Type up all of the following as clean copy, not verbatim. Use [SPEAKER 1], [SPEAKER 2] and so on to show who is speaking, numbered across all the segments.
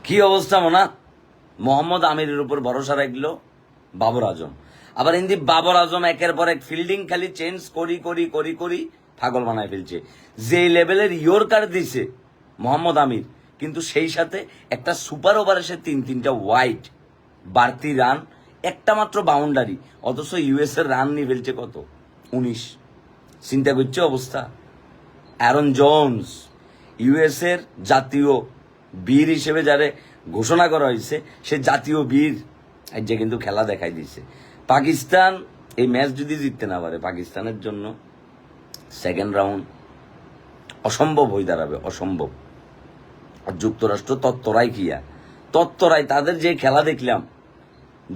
[SPEAKER 1] কি অবস্থা মোনা? মোহাম্মদ আমিরের উপর ভরসা রাখলো বাবর আজম। আবার ইন্দি বাবর আজম একের পর এক ফিল্ডিং খালি চেঞ্জ করি পাগল বানায় ফেলছে। যে লেভেলের ইয়র্কার দিছে মোহাম্মদ আমির, কিন্তু সেই সাথে একটা সুপার ওভার এসে তিনটা ওয়াইড, বাড়তি রান, একটা মাত্র বাউন্ডারি, অথচ ইউএস এর রান নিয়ে ফেলছে কত? 19। চিন্তা করছে অবস্থা। অ্যারন জোন্স ইউএস এর জাতীয় বীর হিসেবে যারে ঘোষণা করা হয়েছে, সে জাতীয় বীর যে কিন্তু খেলা দেখাই দিছে। পাকিস্তান এই ম্যাচ যদি জিততে না পারে, পাকিস্তানের জন্য সেকেন্ড রাউন্ড অসম্ভব হয়ে দাঁড়াবে, অসম্ভব। আর যুক্তরাষ্ট্র তত্তরাই তাদের যে খেলা দেখলাম,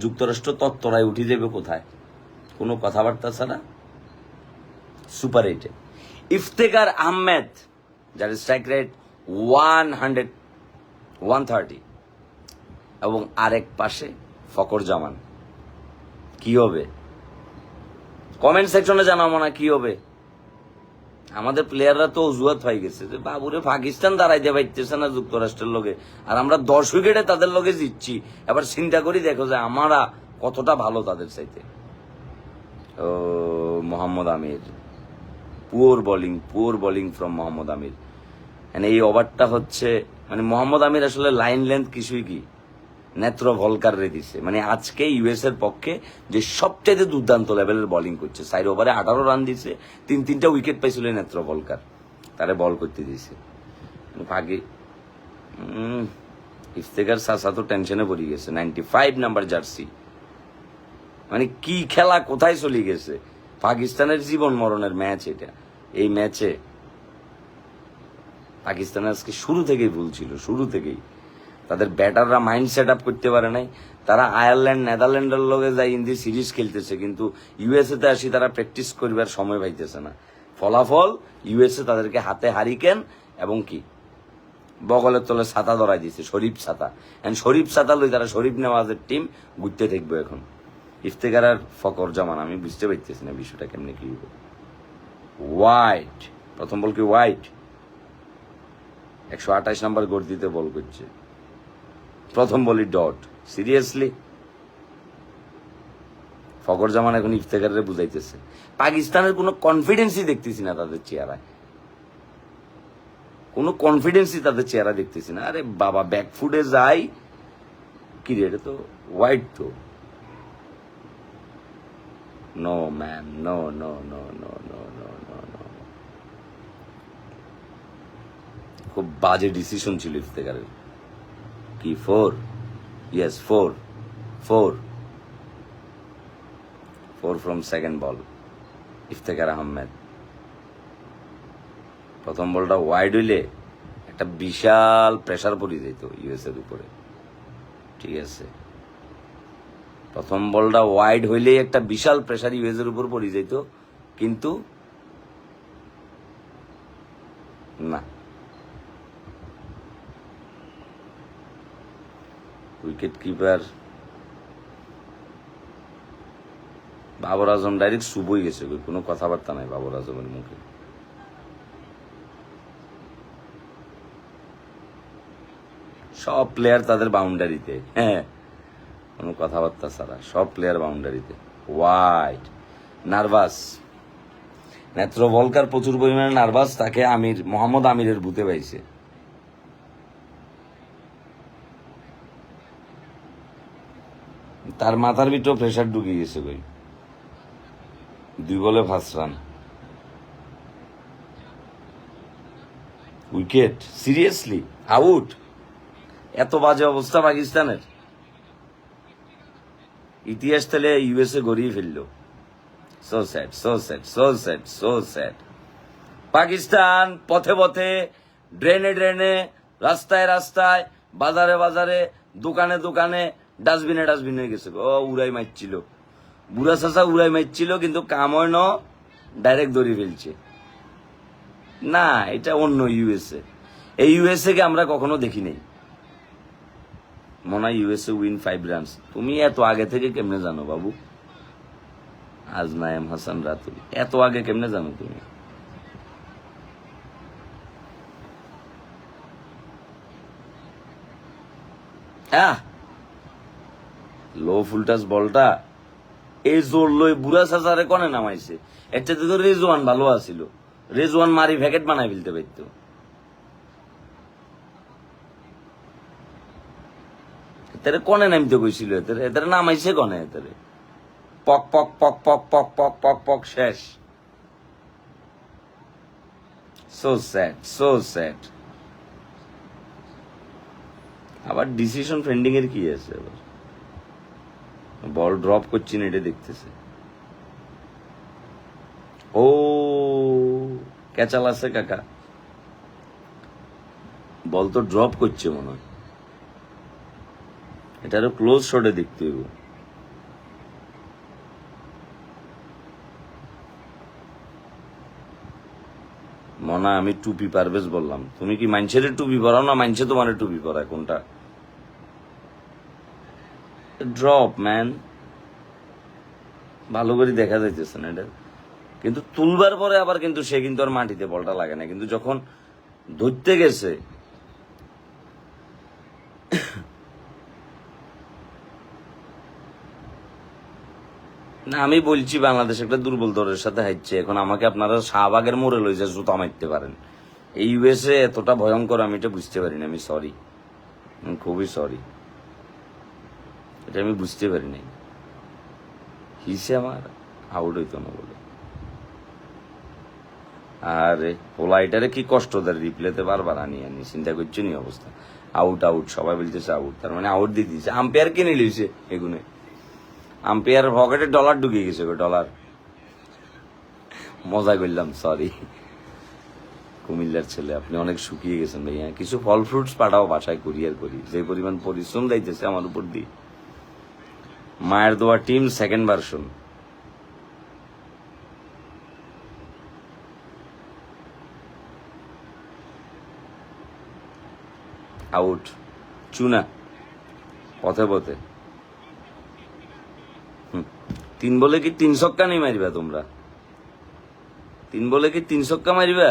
[SPEAKER 1] যুক্তরাষ্ট্র তত্তরাই উঠে যাবে কোথায়? কোনো কথাবার্তা ছাড়া সুপার 8-এ। ইফতেখার আহমেদ, যার স্ট্রাইক রেট 130, এবং আরেক পাশে ফকর জামান। কি হবে? কমেন্ট সেকশনে জানাবো না কি হবে। আমাদের প্লেয়াররা তো অজুহাত হয়ে গেছে যে বাবুরে পাকিস্তান দাঁড়াইতে পারতেছে না যুক্তরাষ্ট্রের লগে, আর আমরা 10 উইকেটে তাদের লগে জিতছি। এবার চিন্তা করি দেখো যে আমরা কতটা ভালো তাদের চাইতে। ও মোহাম্মদ আমির, পুওর বোলিং ফ্রম মোহাম্মদ আমির। মানে এই ওভারটা হচ্ছে, মানে মোহাম্মদ আমির আসলে লাইন লেন্থ কিছুই কি নেত্র ভলকার রে দিছে। মানে আজকে ইউএস এর পক্ষে যে সবচেয়ে দুর্দান্ত লেভেলের বোলিং করছে, 4 ওভারে 18 রান দিছে, তিনটা উইকেট পাইছিল নেত্র ভলকার, তারে বল করতে দিছে। আগে ইফতেখার সাসা তো টেনশনে পড়ে গেছে, 95 নাম্বার জার্সি। মানে কি খেলা কোথায় চলে গেছে? পাকিস্তানের জীবন মরণের ম্যাচ এটা। এই ম্যাচে পাকিস্তানের আজকে শুরু থেকেই ভুল ছিল, শুরু থেকেই। তাদের ব্যাটাররা মাইন্ড সেট আপ করতে পারে নাই। তারা আয়ারল্যান্ড, নেদারল্যান্ডের লগে যাই ইন্দি সিরিজ খেলতেছে, কিন্তু ইউএসএ তে আসি তারা প্র্যাকটিস করবার সময় পাইতেছে না। ফলাফল ইউএসএ তাদেরকে হাতে হারিকেন এবং কি বগলের তলে ছাতা ধরাই দিছে, শরীফ ছাতা। শরীফ ছাতা লই তারা শরীফ নেওয়াজের টিম ঘুরতে থাকবে এখন। ইফতেখার আর ফকর জামান, আমি বুঝতে পারতেছি না বিষয়টা কেমনে কি হবে। ওয়াইড, প্রথম বল কি ওয়াইড? 128 নাম্বার গড় দিতে বল করছে, প্রথম বলই ডট। সিরিয়াসলি ফকর জামান এখন ইফতেখারে বুঝাইতেছে। পাকিস্তানের কোনো কনফিডেন্সই দেখতেছি না তাদের চেহারায়, কোনো কনফিডেন্সই তাদের চেহারা দেখতেছি না। আরে বাবা, ব্যাকফুটে যাই কি রে, এটা তো ওয়াইড তো। No man, no no no no no no no no. খুব বাজে ডিসিশন ছিল ইফতেখারের। কি 4? Yes 4 from second ball. Iftikhar Ahmed প্রথম বলটা ওয়াইড হইলে একটা বিশাল প্রেসার পড়ে যেত ইউএস এর উপরে, ঠিক আছে? প্রথম বলটা ওয়াইড হইলেই একটা বিশাল প্রেসার ইউএস এর উপর পড়ে যেত, কিন্তু না। Wicket keeper Babar Azam direct শুভই গেছে, কোনো কথাবার্তা নাই বাবর আজমের মুখে। সব প্লেয়ার তাদের বাউন্ডারিতে, হ্যাঁ, কোনো কথাবার্তা ছাড়া সব প্লেয়ার বাউন্ডারিতে। Wide, nervous. নেত্র ভলকার প্রচুর পরিমাণে নার্ভাস, তাকে মোহাম্মদ আমিরের বুতে পাইছে। তার মাথার ভিতর প্রেসার ঢুকে গেছে। 2 বলে 5 রান, উইকেট। Seriously out? এত বাজে অবস্থা পাকিস্তানের? ইতিহাস তাহলে ইউএসএ গড়িয়ে ফেললো। So sad. পাকিস্তান পথে ড্রেনে, রাস্তায়, বাজারে, দোকানে ডাস্টবিনে হয়ে গেছে। উড়াই মারছিল, বুড়া চাচা উড়াই মারছিল, কিন্তু কাম হয় না, ডাইরেক্ট দড়ি ফেলছে। না, এটা অন্য ইউএসএ। এই ইউএসএ কে আমরা কখনো দেখি নাই। মনে হয় ইউএসএ উইন 5 রানস। তুমি এত আগে থেকে কেমনে জানো বাবু? আজনায়েম হাসান রাতুল, এত আগে কেমনে জানো তুমি? আহ লো ফুলটাস বলটা এই জোর লই বুড়া চাচারে কনে নামাইছে। এর চাইতে তো রেজওয়ান ভালো আছিল, রেজওয়ান মারি ভ্যাকেট বানাই ফেলতে পারতো। এতে কনে নামতে কইছিল, এতে নামাইছে কনে, এতে পক পক পক পক পক পক পক পক শেষ। So sad, so sad. আবার ডিসিশন ফ্রেন্ডিং এর কি আছে? আবার বল ড্রপ করছি না, এটা দেখতেছে। ও ক্যাচাল আছে কাকা, বল তো ড্রপ করছে মনে হয়। এটা আরো ক্লোজ শটে দেখতে হইব। মনা আমি টুপি পারভেজ বললাম, তুমি কি মাইনছেরে টুপি পরাও না মাইনছে তোমার টুপি পরায়? কোনটা? ড্রপ ম্যান, ভালো করে দেখা যাইতেছে না এটা। কিন্তু তুলবার পরে আবার কিন্তু সে কিন্তু আর মাটিতে বলটা লাগে না, কিন্তু যখন ধরতে গেছে না। আমি বলছি বাংলাদেশ একটা দুর্বল দলের সাথে হাইচ্ছে, এখন আমাকে আপনারা শাহবাগের মোড়ে লই যে জুতা মারতে পারেন। এই ইউএসএ এতটা ভয়ঙ্কর আমি এটা বুঝতে পারিনি। আমি সরি, খুবই সরি, এটা আমি বুঝতে পারি নাই। হিসে আমার আউট হইতো না বলে। আরে পোলাইটারে কি কষ্ট দেয়, রিপ্লেতে বারবার আনি চিন্তা করছি নি অবস্থা। আউট আউট সবাই বলতেছে আউট, তার মানে আউট দিয়ে দিয়েছে। আম্পায়ার কিনে লিয়েছে এগুনে, আম্পায়ার পকেটে ডলার ঢুকে গেছে, ডলার। মজা করলাম, সরি। কুমিল্লার ছেলে, আপনি অনেক শুকিয়ে গেছেন ভাইয়া। কিছু ফল ফ্রুটস পাঠাও বাসায়, কুরিয়ার করি। যে পরিমাণ পরিশ্রম দিতেছে আমার উপর দিয়ে। মায়ের দোয়া টিম সেকেন্ড ভার্সন। আউট চুনা পথে পথে। 3 বলে কি 3 ছক্কা নেই মারিবা তোমরা? 3 বলে কি 3 ছক্কা মারিবা?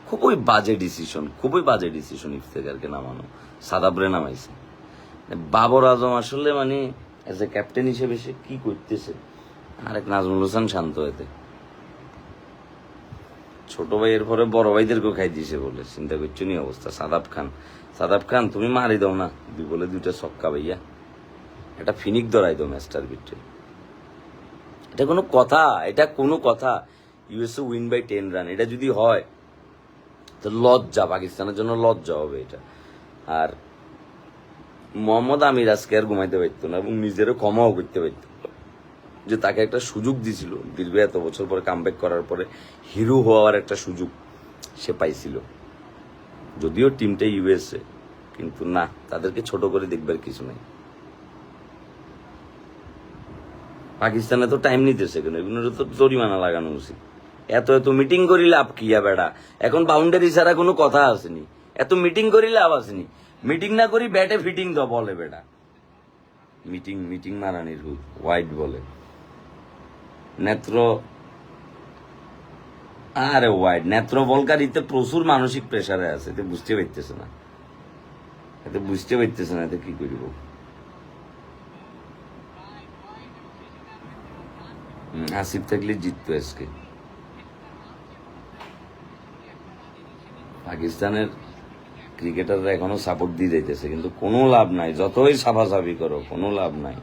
[SPEAKER 1] খুবই বাজে ডিসিশন, খুবই বাজে ডিসিশন ইফতেখারকে নামানো। সাদাবরে নামাইছে। বাবর আজম আসলে মানে এজ এ ক্যাপ্টেন হিসেবে সে কি করতেছে? আরেক নাজমুল হোসেন শান্ত হইতে ছোট ভাইয়ের পরে বড় ভাইদেরকেও খাই দিছে বলে চিন্তা করছো নি অবস্থা। সাদাব খান, সাদাব খান তুমি মারি দাও না, 2 বলে 2টা ছক্কা ভাইয়া। এটা ফিনিক ধরাই দাও ম্যাচটার ভিতরে। এটা কোনো কথা? এটা কোনো কথা? ইউএসএ উইন বাই 10 রান, এটা যদি হয় তো লজ্জা, পাকিস্তানের জন্য লজ্জা হবে এটা। আর মোহাম্মদ আমির আজকে আর ঘুমাইতে পারতো না এবং নিজেরও ক্ষমাও করতে পারতো যে তাকে একটা সুযোগ দিছিল দীর্ঘ এত বছর পরে কামব্যাক করার পরে হিরো হওয়ার একটা সুযোগ সে পাইছিল। যদিও টিমটা ইউএসএ, কিন্তু না, তাদেরকে ছোট করে দেখবার কিছু নাই। পাকিস্তানে তো টাইম নিতেছে কেন? এগুলোর তো জরিমানা লাগানো উচিত। এত এত মিটিং করি লাভ কিয়া বেড়া? এখন বাউন্ডারি ছাড়া কোনো কথা আসেনি। এত মিটিং করি লাভ আসেনি। মিটিং না করি ব্যাটে ফিটিং দাও বলে বেড়া। মিটিং মিটিং মারানির হুদ হোয়াইট বলে নেত্র। আরে হোয়াইট নেত্র বলকারিতে প্রচুর মানসিক প্রেসারে আছে, এতে বুঝতে পারতেছে না, এতে বুঝতে পারতেছে না, এতে কি করিব? আসিফ থাকলে জিততো আজকে। পাকিস্তানের ক্রিকেটাররা এখনো সাপোর্ট দিয়ে যাইতেছে, কিন্তু কোনো লাভ নাই। যতই সাফাসাফি করো কোনো লাভ নাই।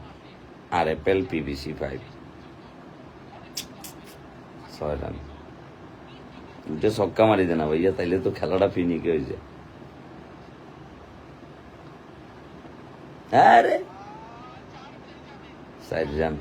[SPEAKER 1] আর এপেল পিভিসি 5 6 রান, 2টা ছক্কা মারি দে না ভাইয়া, তাইলে তো খেলাটা ফিনিক হয়ে যায়। আরে 4 রান।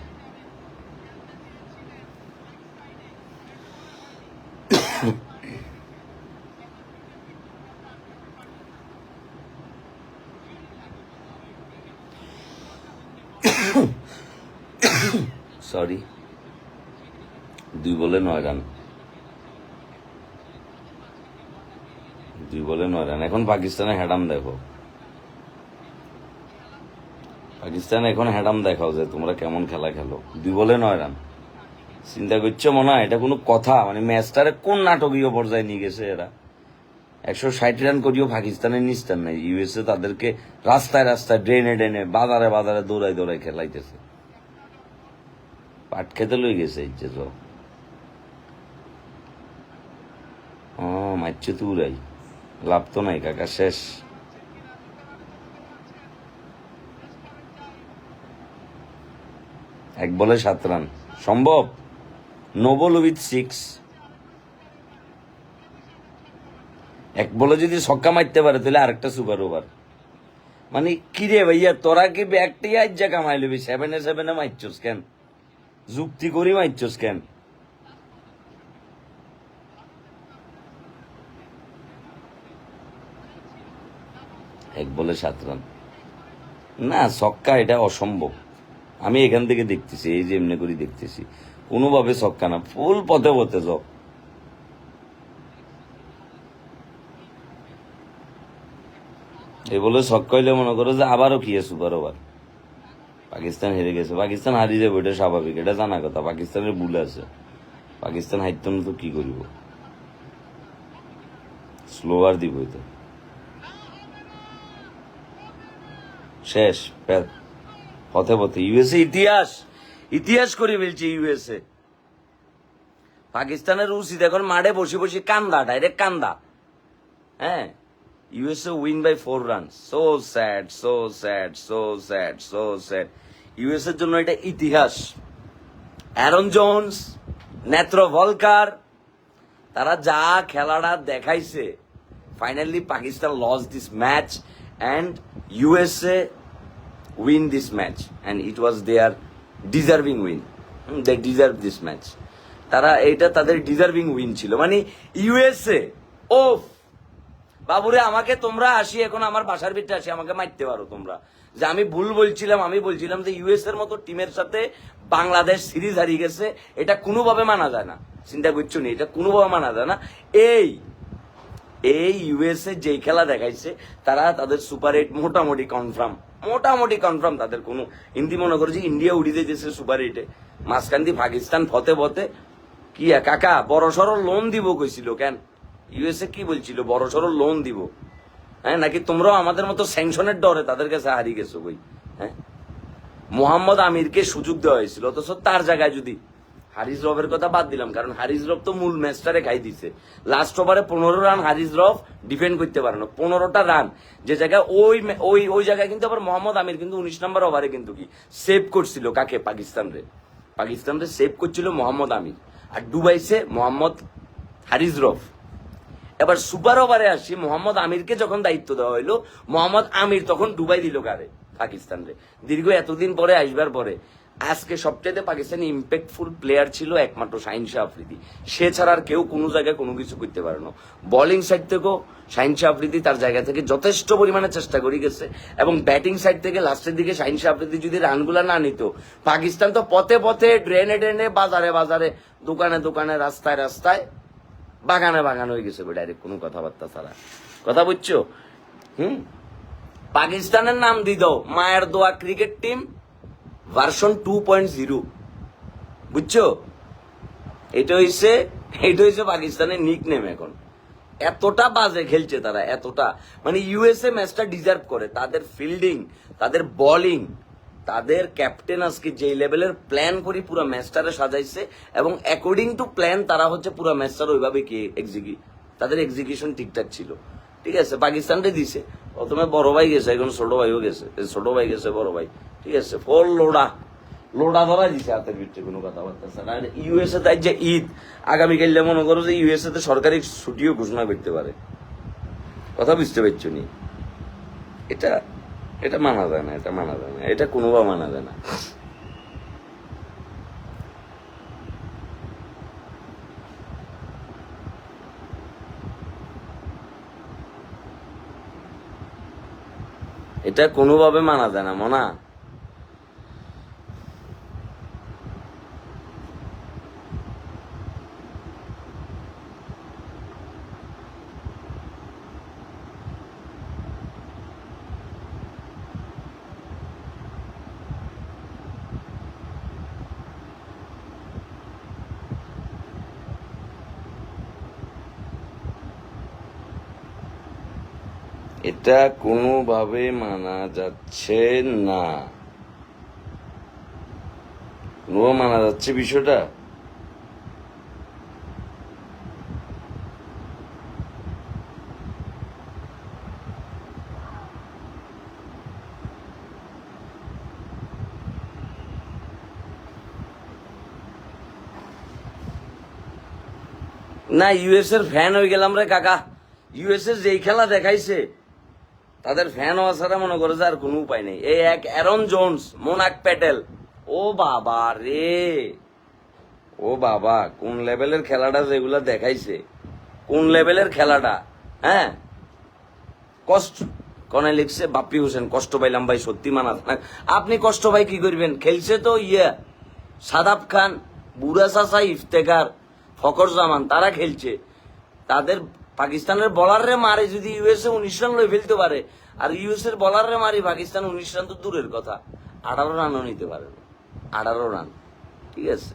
[SPEAKER 1] সরি, 2 বলে 9 রান, 2 বলে 9 রান। এখন পাকিস্তানে হ্যাডাম দেখো, পাকিস্তান এখন হ্যাডাম দেখাও যে তোমরা কেমন খেলা খেলো। 2 বলে 9 রান, চিন্তা করছো মনে হয় এটা কোনো কথা? মানে ম্যাচটারে কোন নাটকীয় পর্যায়ে নিয়ে গেছে এরা। 160 রান করিও পাকিস্তানের নিস্তার নাই। ইউএসএ তাদেরকে রাস্তায় রাস্তায় ড্রেনে ড্রেনে বাজারে বাজারে দৌড়াই দৌড়াই খেলাইতেছে। পাট খেতে লই গেছে এই যে সব মারছে তুরাই, লাভ তো নাই কাকা, শেষ। এক বলে 7 রান সম্ভব? No ball with 6। এক বলে যদি ছক্কা মারতে পারে তাহলে আরেকটা সুপার ওভার। মানে কিরে ভাইয়া, তোরা কি ব্যাগটি আজ যা কামাই লবি? 7-7 মারছস কেন? যুক্তি করি মারছস কেন? এক বলে 7 রান না, ছক্কা এটা অসম্ভব। আমি এখান থেকে দেখতেছি, এই যে এমনি করে দেখতেছি, কোনোভাবে ছক্কা না, ফুল পথে পথে যাও। এই বলে ছক্কা হইলে মনে করো যে আবারও কি সুপার ওভার। পাকিস্তান হেরে গেছে, পাকিস্তান হারিয়ে যাবে, এটা স্বাভাবিক, এটা জানা কথা। পাকিস্তানের ভুল আছে, পাকিস্তান হারত না তো কি করিব, স্লোয়ার দিব তো। শেষ পথে পথে ইউএসএ ইতিহাস ইতিহাস করে ফেলছে ইউএসএ। পাকিস্তানের উচিত এখন মাঠে বসে বসে কান্দা, ডাইরেক্ট কান্দা। হ্যাঁ, USA win by 4 run. So sad, so sad, so sad, so sad. ইউএসএর জন্য এটা ইতিহাস। অ্যারন জোন্স, নেত্র ভলকার, তারা যা খেলাটা দেখাইছে, finally Pakistan loss this match and USA win this match and it was their deserving win. They deserve this match. তারা এটা তাদের ডিজার্ভিং উইন ছিল। মানে ইউএসএ ওফ বাবুরে, আমাকে তোমরা আসি এখন আমার বাসার ভিতরে আসি আমাকে মারতে পারো তোমরা, যে আমি ভুল বলছিলাম। আমি বলছিলাম যে ইউএস এর মতো টিমের সাথে বাংলাদেশ সিরিজ হারিয়ে গেছে, এটা কোনোভাবে মানা যায় না। চিন্তা করছো নি, এটা কোনোভাবে মানা যায় না। এই ইউএসএ যেই খেলা দেখাইছে, তারা তাদের সুপার 8 মোটামুটি কনফার্ম তাদের কোনো হিন্দি মনে করে যে ইন্ডিয়া উড়ি দিয়েছে সুপার 8-এ। মাঝখান দিয়ে পাকিস্তান ফতে ফতে কি কাকা বড় সড়ো লোন দিব কইছিল কেন? ইউএসএ কি বলছিল? বড় সড়ো লোন দিব। হ্যাঁ, নাকি তোমরাও আমাদের মতো স্যাংশনের ডরে তাদের কাছে হারিয়ে গেছো কই? হ্যাঁ, মোহাম্মদ আমিরকে সুযোগ দেওয়া হয়েছিল, অথচ তার জায়গায় যদি হারিস রফের কথা বাদ দিলাম, কারণ হারিস রফ তো মূল ম্যাচটারে খাই দিছে। লাস্ট ওভারে 15 রান হারিস রফ ডিফেন্ড করতে পারে না, 15টা রান যে জায়গায় ওই জায়গায় কিন্তু আবার মোহাম্মদ আমির কিন্তু 19 নম্বর ওভারে কিন্তু কি সেভ করছিল কাকে? পাকিস্তানরে সেভ করছিল মোহাম্মদ আমির, আর ডুবাইছে মোহাম্মদ হারিস রফ। এবার সুপার ওভারে আসি, মোহাম্মদ আমিরকে যখন দায়িত্ব দেওয়া হইলো, মোহাম্মদ আমির তখন ডুবাই দিল কারে? পাকিস্তানরে। দীর্ঘ এতদিন পরে আসবার পরে আজকে সবচেয়ে পাকিস্তানি ইম্প্যাক্টফুল প্লেয়ার ছিল একমাত্র শাহিন শাহ আফ্রিদি। সে ছাড়া আর কেউ কোনো জায়গায় কোনো কিছু করতে পারে না। বোলিং সাইড থেকেও শাহিন শাহ আফ্রিদি তার জায়গা থেকে যথেষ্ট পরিমাণে চেষ্টা করে গেছে, এবং ব্যাটিং সাইড থেকে লাস্টের দিকে শাহিন শাহ আফ্রিদি যদি রানগুলা না নিত, পাকিস্তান তো পথে পথে ড্রেনে ড্রেনে বাজারে বাজারে দোকানে দোকানে রাস্তায় রাস্তায় বাগানে বাগান হয়ে গেছে ডাইরেক্ট, কোনো কথাবার্তা ছাড়া। কথা বুঝছো? পাকিস্তানের নাম দিয়ে দাও মায়ের দোয়া ক্রিকেট টিম ভার্সন 2.0। বুঝছো? এটা হইছে পাকিস্তানের নিক নেম এখন। এতটা বাজে খেলছে তারা, এতটা, মানে ইউএসএ ম্যাচটা ডিজার্ভ করে। তাদের ফিল্ডিং, তাদের বোলিং, তাদের ক্যাপ্টেন আজকে যে লেভেলের প্ল্যান করে পুরো ম্যাচটারে সাজাইছে, এবং অ্যাকর্ডিং টু প্ল্যান তারা হচ্ছে পুরো ম্যাচটার ওইভাবে কি তাদের এক্সিকিউশন ঠিকঠাক ছিল। ঠিক আছে, পাকিস্তানকে দিছে, প্রথমে বড় ভাই গেছে, এখন ছোট ভাইও গেছে, বড় ভাই, ঠিক আছে, ফল লোডা ধরা দিছে হাতের ভিতরে, কোনো কথাবার্তা ছাড়া। আর ইউএসএ তাই যে ঈদ আগামীকাল মনে করো যে ইউএসএ তে সরকারি ছুটিও ঘোষণা করতে পারে। কথা বুঝতে পারছো নি? এটা মানা যায় না, এটা কোনোভাবে মানা যায় না। এটা কোনোভাবে মানা যায় না মনা। এটা কোনোভাবে মানা যাচ্ছে না, কোনোভাবে মানা যাচ্ছে বিষয়টা। না, ইউএস এর ফ্যান হয়ে গেলাম রে কাকা। ইউএস এর যেই খেলা দেখাইছে তাদের ফ্যান হওয়া ছাড়া মনে করে যে আর কোনো উপায় নেই। এই এক অ্যারন জোন্স, মোনাক প্যাটেল, ও বাবা রে, ও বাবা, কোন লেভেলের খেলাটা যেগুলা দেখাইছে, কোন লেভেলের খেলাটা। হ্যাঁ, কষ্ট কনে লিখছে বাপ্পি হোসেন, কষ্ট পাইলাম ভাই, সত্যি মানা না। আপনি কষ্ট ভাই কি করবেন? খেলছে তো সাদাব খান, বুড়া চাচা, ইফতেখার, ফকর জামান, তারা খেলছে। তাদের পাকিস্তানের বলাররে মারে যদি ইউএসএ 19 রান লয়ে ফেলতে পারে, আর ইউএস এর বলাররে মারি পাকিস্তান 19 রান তো দূরের কথা, 18 রানও নিতে পারে না। 18 রান, ঠিক আছে।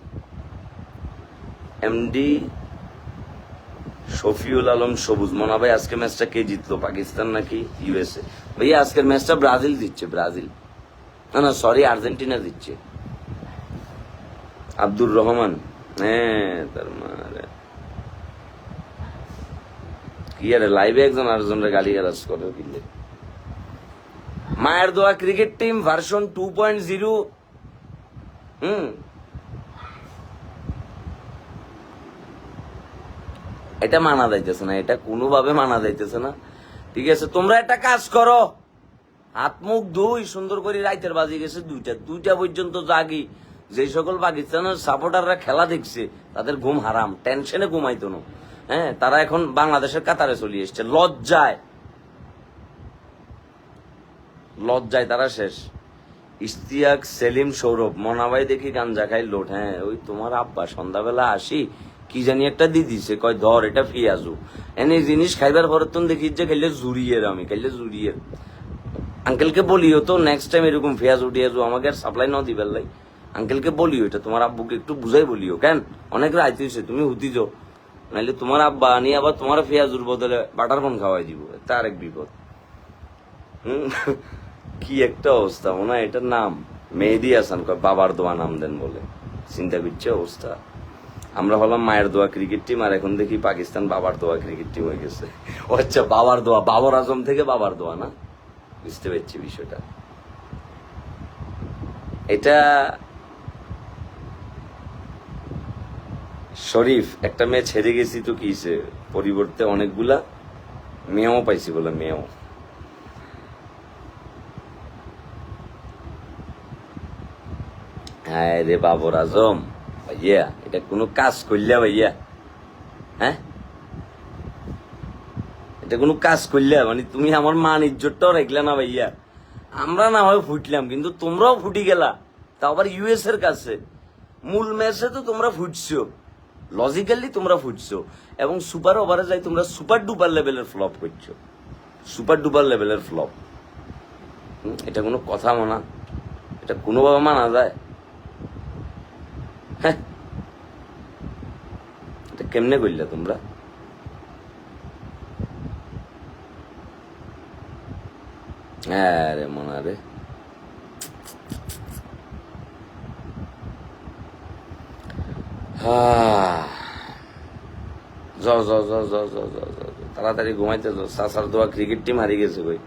[SPEAKER 1] এমডি শফিউল আলম সবুজ, মনে ভাই আজকে ম্যাচটা কে জিতলো, পাকিস্তান নাকি ইউএসএ? ভাইয়া আজকের ম্যাচটা ব্রাজিল জিতছে, ব্রাজিল, না না সরি, আর্জেন্টিনা জিতছে। আব্দুর রহমান, হ্যাঁ তার মানে কি আরে লাইভে একজন আরেকজনের গালিগালাজ করে কিনলে। মায়ের দোয়া ক্রিকেট টিম ভার্সন 2.0। এটা মানা যাইতেছে না, এটা কোনোভাবে মানা যাইতেছে না, ঠিক আছে। তোমরা একটা কাজ করো, হাত মুখ ধুই সুন্দর করে, রাইতের বাজে গেছে 2টা পর্যন্ত জাগি। যে সকল পাকিস্তানের সাপোর্টাররা খেলা দেখছে তাদের ঘুম হারাম, টেনশনে ঘুমাইতো না। হ্যাঁ, তারা এখন বাংলাদেশের কাতারে চলে এসছে, লজ্জায় লজ্জায় তারা শেষ। ইশতিয়াক সেলিম সৌরভ, মনাভাই দেখি গাঞ্জা খাই লোট। হ্যাঁ, ওই তোমার আব্বা সন্ধ্যাবেলা আসি কি জানি একটা দি দিছে, কয় ধর এটা ফিয়াজু, এনে জিনিস খাইবার পরে তো দেখি যে খাইলে জুড়িয়ের, আমি খাইলে জুড়িয়ের। আঙ্কেলকে বলিও তো নেক্সট টাইম এরকম ফেয়াজ উঠিয়াজু আমাকে আর সাপ্লাই ন দিবার লাই। আঙ্কেলকে বলিও, এটা তোমার আব্বুকে একটু বুঝাই বলিও। কেন অনেক রাইতে হয়েছে, তুমি হুতি যাও, নাইলে তোমার আব্বা আনি আবার তোমার ফেয়াজুর বদলে বাটার পান খাওয়াই দিব, এটা আরেক বিপদ। কি একটা অবস্থা, মনে হয় এটার নাম মেহেদি হাসান, কয় বাবার দোয়া নাম দেন বলে। চিন্তা করছে অবস্থা। আমরা হলাম মায়ের দোয়া ক্রিকেট টিম, আর এখন দেখি পাকিস্তান বাবার দোয়া ক্রিকেট টিম হয়ে গেছে। ও আচ্ছা, বাবার দোয়া, বাবর আজম থেকে বাবার দোয়া না, বুঝতে পারছি বিষয়টা। এটা শরীফ, একটা মেয়ে ছেড়ে গেছি তো কিছে, পরিবর্তে অনেকগুলা মেয়েও পাইছি বলে, মেয়েও। হ্যাঁ রে বাবর আজম ভাইয়া, এটা কোনো কাজ করলে ভাইয়া? হ্যাঁ, এটা কোনো কাজ করলে? মানে তুমি আমার মান ইজ্জতটাও রাখলে না ভাইয়া। আমরা না হয় ফুটলাম, কিন্তু তোমরাও ফুটি গেলা, তা আবার ইউএস এর কাছে। মূল ম্যাচে তো তোমরা ফুটছো, লজিক্যালি তোমরা ফুটছো, এবং সুপার ওভারে যাই তোমরা সুপার ডুপার লেভেলের ফ্লপ করছো, সুপার ডুপার লেভেলের ফ্লপ। এটা কোনো কথা মানা, এটা কোনোভাবে মানা যায়? হ্যাঁ, এটা কেমনে করলে তোমরা? হ্যাঁ রে মনা রে, যাও যাও যাও যাও যাও যাও যাও, তাড়াতাড়ি ঘুমাইতে যাও। সাসার দোয়া ক্রিকেট টিম হারিয়ে গেছে ভাই।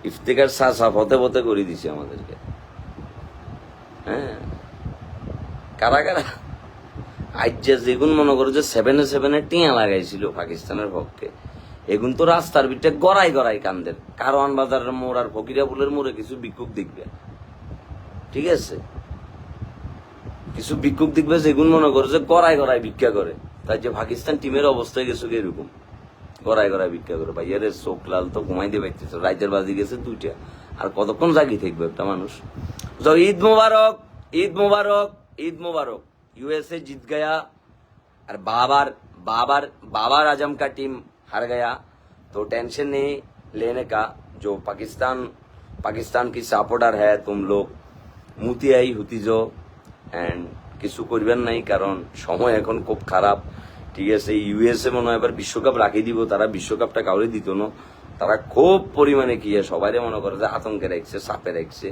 [SPEAKER 1] ইফতেখার সাসা পথে পথে করে দিছে আমাদেরকে। হ্যাঁ, কারা কারা আজ যেগুন মনে করো যে 7-7 টিয়া লাগাইছিল পাকিস্তানের পক্ষে, এগুন তো রাস্তার ভিতরে গড়াই গড়াই কান্দের। কারওয়ান বাজারের মোড় আর ফকিরাপুলের মোড়ে কিছু ভিক্ষুক দেখবে, ঠিক আছে, কিছু ভিক্ষুক দেখবে যেগুন মনে করো যে গড়াই গড়াই ভিক্ষা করে। তাই যে পাকিস্তান টিমের অবস্থায় গেছে এরকম, গড়াই গড়াই ভিক্ষা করে। ভাইয়ারে চোখ লাল তো ঘুমাইতে পারতেছে, রাইতের বাজি গেছে 2টা, আর কতক্ষণ জাগি থাকবে একটা মানুষ। যাও, ঈদ মুবারক, ঈদ মুবারক, ঈদ মুবারক। यूएसए जीत गया और बाबर आजम का टीम हार गया, तो टेंशन नहीं लेने का। जो पाकिस्तान की सपोर्टर है तुम लोग, মুতিয়াই হুতিজো এন্ড কিছু করবেন নাই, কারণ সময় এখন খুব খারাপ, ঠিক আছে। ইউএসএ মনে হয় এবার বিশ্বকাপ রাখি দিব, তারা বিশ্বকাপটা কাউরে দিত না, তারা খুব পরিমাণে কি সবাই মনে করে যে আতঙ্কে রাখছে, চাপে রাখছে।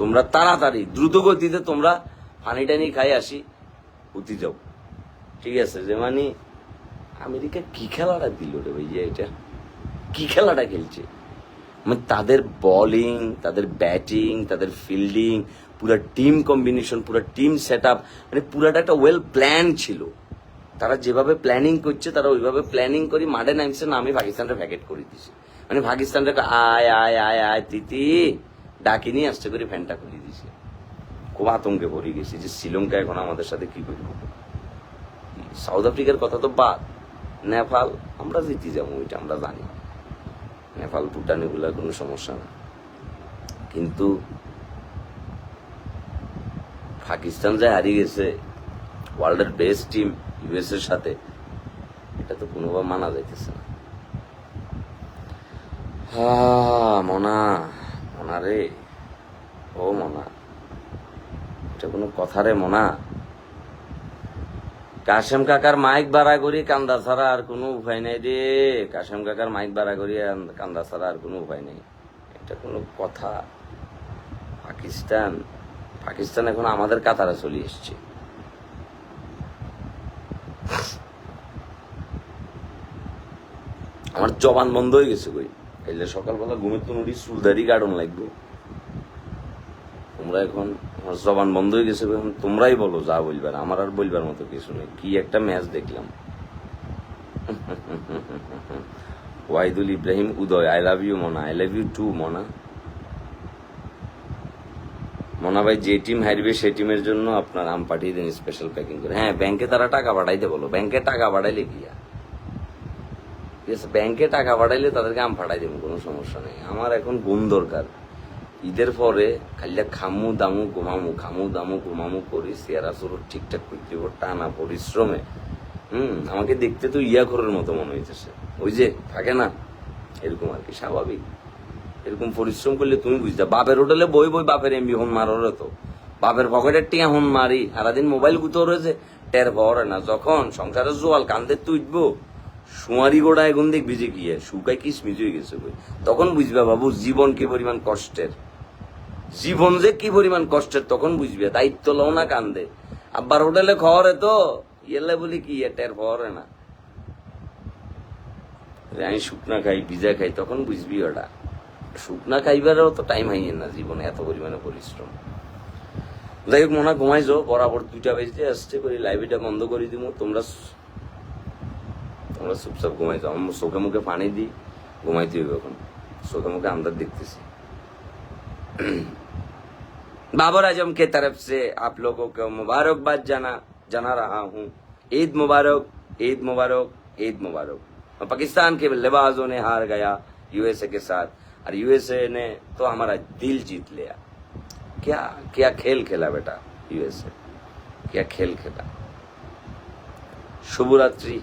[SPEAKER 1] তোমরা তাড়াতাড়ি দ্রুত গতিতে তোমরা পানি টানি খাই আসি উঠি যাও, ঠিক আছে? যে মানে আমেরিকা কি খেলাটা দিল রে ভাইয়া, এটা কি খেলাটা খেলছে? মানে তাদের বোলিং, তাদের ব্যাটিং, তাদের ফিল্ডিং, পুরা টিম কম্বিনেশন, পুরা টিম সেট আপ, মানে পুরাটা একটা ওয়েল প্ল্যান ছিল। তারা যেভাবে প্ল্যানিং করছে তারা ওইভাবে প্ল্যানিং করে মাঠে নামছে, নামে পাকিস্তানটা ভ্যাকেট করে দিছে। মানে পাকিস্তানটাকে আয় আয় আয় আয় তিতি ডাকি নিয়ে আসতে করে ফ্যানটা খুলে দিছে। খুব আতঙ্কে পড়ে গেছি যে শ্রীলঙ্কা এখন আমাদের সাথে কি করবো। সাউথ আফ্রিকার কথা তো বাদ, নেপাল আমরা জিতে যাবো, ওইটা আমরা জানি। নেপাল ভুটান এগুলার কোনো সমস্যা না, কিন্তু পাকিস্তান যে হারিয়ে গেছে ওয়ার্ল্ডের বেস্ট টিম ইউএস এর সাথে, এটা তো কোনোভাবে মানা যাইতেছে না। মনা মনা রে, ও মনা, এটা কোনো কথা রে মনা? কাশেম কাকার মাইক ভাড়া করি কান্দা ছাড়া আর কোনো উপায় নাই রে। কাশেম কাকার মাইক ভাড়া করি কান্দা ছাড়া আর কোনো উপায় নেই। এটা কোনো কথা? পাকিস্তান এখন আমাদের কাতারে চলে এসছে। আমার জবান বন্ধ হয়ে গেছে কই, এলে সকালবেলা ঘুমের তো নুড়ি চুলদারি গার্ডন লাগবে। তোমরা এখন আমার জবান বন্ধ হয়ে গেছে, এখন তোমরাই বলো যা বলবার, আমার আর বলবার মতো কিছু নেই। কি একটা ম্যাচ দেখলাম। ওয়াহিদুল ইব্রাহিম উদয়, আই লাভ ইউ মনা, আই লাভ ইউ টু মনা। মনা ভাই যে টিম হারবে সেই টিমের জন্য আপনার আম পাঠিয়ে দেন স্পেশাল প্যাকিং করে। হ্যাঁ, ব্যাংকে তারা টাকা পাঠাইতে বলো, ব্যাংকে টাকা পাঠাইলে কি আর, ঠিক আছে? ব্যাংকে টাকা পাঠাইলে তাদেরকে আম পাঠাই দেবো, কোনো সমস্যা নেই। আমার এখন ঘুম দরকার। ঈদের পরে খালি খামু দামু ঘুমামু, খামু দামু ঘুমামু করি, চেয়ারা চুরো ঠিকঠাক করতে টানা পরিশ্রমে। আমাকে দেখতে তো ইয়াখরের মতো মনে হইতেছে, ওই যে থাকে না এরকম আর কি, স্বাভাবিক। এরকম পরিশ্রম করলে তুমি বুঝতে, বাপের হোটেলে বই বই বাপের এমবি হন মারো তো, বাপের পকেটের টিয়া হন মারি, সারাদিন মোবাইল গুতো রয়েছে, টের পাওয়ারে না। যখন সংসারে জোয়াল কান্দে তুইটবো, সুয়ারি গোড়া এখন দেখবি যে গিয়ে শুকাই কিসমিস হয়ে গেছে বই, তখন বুঝবে বাবু জীবন কি পরিমাণ কষ্টের, জীবন যে কি পরিমাণ কষ্টের, তখন বুঝবে। দায়িত্ব লও না কান্দে, আব্বার হোটেলে খাওয়ারে তো ইয়েলে বলি কি টের পাওয়ারে না। আমি শুকনা খাই ভিজা খাই, তখন বুঝবি ওটা। শুকনা খাইবারও তো টাইম হাইয়ে না জীবনে, এত পরিমাণে পরিশ্রম। যাই হোক মনে ঘুমাই যাও, বরাবর 2টা বাজতে আসছে করে লাইব্রেরিটা বন্ধ করে দিব। তোমরা চুপচাপ ঘুমাই যাও, আমার চোখে মুখে পানি দিই, ঘুমাইতে হইবে। এখন চোখে মুখে আন্দাজ দেখতেছি। बाबर आजम के तरफ से आप लोगों को मुबारकबाद जाना रहा हूँ। ईद मुबारक, ईद मुबारक, ईद मुबारक। पाकिस्तान के बल्लेबाजों ने हार गया यूएसए के साथ, और यूएसए ने तो हमारा दिल जीत लिया। क्या क्या खेल खेला बेटा यूएसए, क्या खेल खेला। शुभ रात्रि।